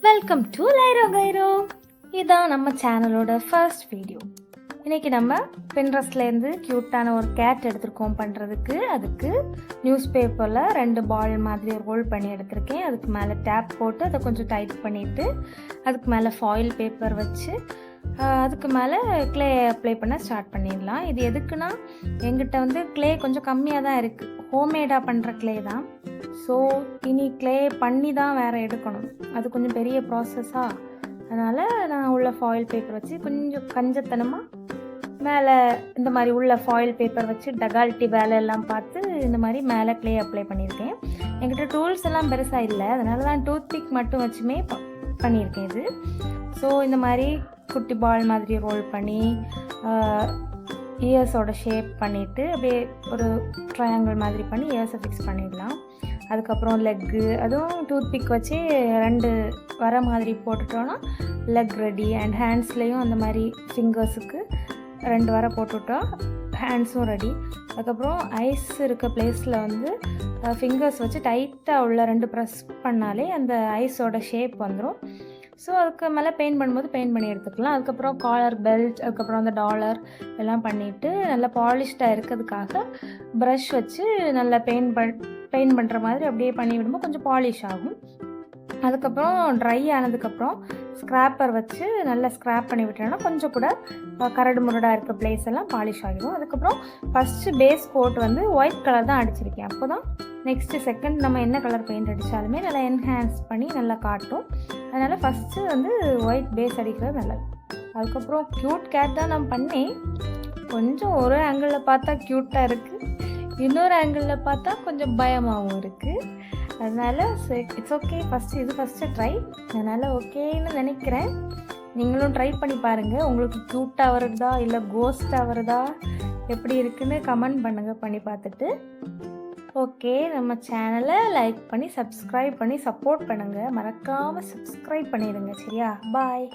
Welcome to லைரோ Cairo. இதுதான் நம்ம சேனலோட ஃபர்ஸ்ட் வீடியோ. இன்றைக்கி நம்ம பின்ட்ரெஸ்ட்லேருந்து க்யூட்டான ஒரு கேட் எடுத்துருக்கோம் பண்ணுறதுக்கு. அதுக்கு நியூஸ் பேப்பரில் 2 பால் மாதிரி ரோல் பண்ணி எடுத்திருக்கேன். அதுக்கு மேலே டேப் போட்டு அதை கொஞ்சம் டைட் பண்ணிவிட்டு அதுக்கு மேலே ஃபாயில் பேப்பர் வச்சு அதுக்கு மேலே க்ளே அப்ளை பண்ண ஸ்டார்ட் பண்ணிடலாம். இது எதுக்குன்னா எங்கிட்ட க்ளே கொஞ்சம் கம்மியாக தான் இருக்குது. ஹோம்மேடாக பண்ணுற க்ளே தான். ஸோ இனி க்ளே பண்ணி தான் வேறு எடுக்கணும். அது கொஞ்சம் பெரிய ப்ராசஸ்ஸாக, அதனால் நான் உள்ள ஃபாயில் பேப்பர் வச்சு கொஞ்சம் கஞ்சத்தனமாக மேலே இந்த மாதிரி உள்ள ஃபாயில் பேப்பர் வச்சு டகால்ட்டி வேலையெல்லாம் பார்த்து இந்த மாதிரி மேலே க்ளே அப்ளை பண்ணியிருக்கேன். என்கிட்ட டூல்ஸ் எல்லாம் பெருசாக இல்லை, அதனால தான் டூத்பிக் மட்டும் வச்சுமே பண்ணியிருக்கேன் இது. ஸோ இந்த மாதிரி குட்டி பால் மாதிரி ரோல் பண்ணி இயர்ஸோட ஷேப் பண்ணிவிட்டு அப்படியே ஒரு ட்ரையாங்கிள் மாதிரி பண்ணி இயர்ஸை ஃபிக்ஸ் பண்ணிடலாம். அதுக்கப்புறம் லெக்கு, அதுவும் டூத்பிக் வச்சு 2 வர மாதிரி போட்டுட்டோன்னா லெக் ரெடி. அண்ட் ஹேண்ட்ஸ்லேயும் அந்த மாதிரி ஃபிங்கர்ஸுக்கு 2 வர போட்டுவிட்டோம், ஹேண்ட்ஸும் ரெடி. அதுக்கப்புறம் ஐஸ் இருக்க பிளேஸில் ஃபிங்கர்ஸ் வச்சு டைட்டாக உள்ள 2 ப்ரெஸ் பண்ணாலே அந்த ஐஸோட ஷேப் வந்துடும். ஸோ அதுக்கு மேலே பெயிண்ட் பண்ணும்போது பெயிண்ட் பண்ணி எடுத்துக்கலாம். அதுக்கப்புறம் காலர், பெல்ட், அதுக்கப்புறம் அந்த டாலர் எல்லாம் பண்ணிவிட்டு நல்லா பாலிஷ்டாக இருக்கிறதுக்காக ப்ரஷ் வச்சு நல்லா பெயிண்ட் பண்ணுற மாதிரி அப்படியே பண்ணி விடும்போது கொஞ்சம் பாலிஷ் ஆகும். அதுக்கப்புறம் ட்ரை ஆனதுக்கப்புறம் ஸ்க்ராப்பர் வச்சு நல்லா ஸ்க்ராப் பண்ணி விட்டோன்னா கொஞ்சம் கூட கரடு முரடாக இருக்க பிளேஸ் எல்லாம் பாலிஷ் ஆகிடும். அதுக்கப்புறம் first base coat white colour தான் அடிச்சிருக்கேன். அப்போ தான் நெக்ஸ்ட்டு செகண்ட் நம்ம என்ன கலர் பெயிண்ட் அடித்தாலுமே நல்லா என்ஹான்ஸ் பண்ணி நல்லா காட்டும். அதனால் ஃபஸ்ட்டு ஒயிட் பேஸ் அடிக்கிறது நல்லது. அதுக்கப்புறம் க்யூட் கேட் தான் நான் பண்ணேன். கொஞ்சம் ஒரு ஆங்கிளில் பார்த்தா க்யூட்டாக இருக்குது, இன்னொரு ஆங்கிளில் பார்த்தா கொஞ்சம் பயமாகவும் இருக்குது. அதனால் இட்ஸ் ஓகே. ஃபஸ்ட்டு ட்ரை, அதனால் ஓகேன்னு நினைக்கிறேன். நீங்களும் ட்ரை பண்ணி பாருங்கள். உங்களுக்கு க்யூட்டாக வருதா இல்லை கோஸ்ட்டாக வருதா எப்படி இருக்குன்னு கமெண்ட் பண்ணுங்கள் பண்ணி பார்த்துட்டு. ஓகே, நம்ம சேனலை லைக் பண்ணி சப்ஸ்கிரைப் பண்ணி சப்போர்ட் பண்ணுங்கள். மறக்காமல் சப்ஸ்கிரைப் பண்ணிடுங்க. சரியா? பாய்.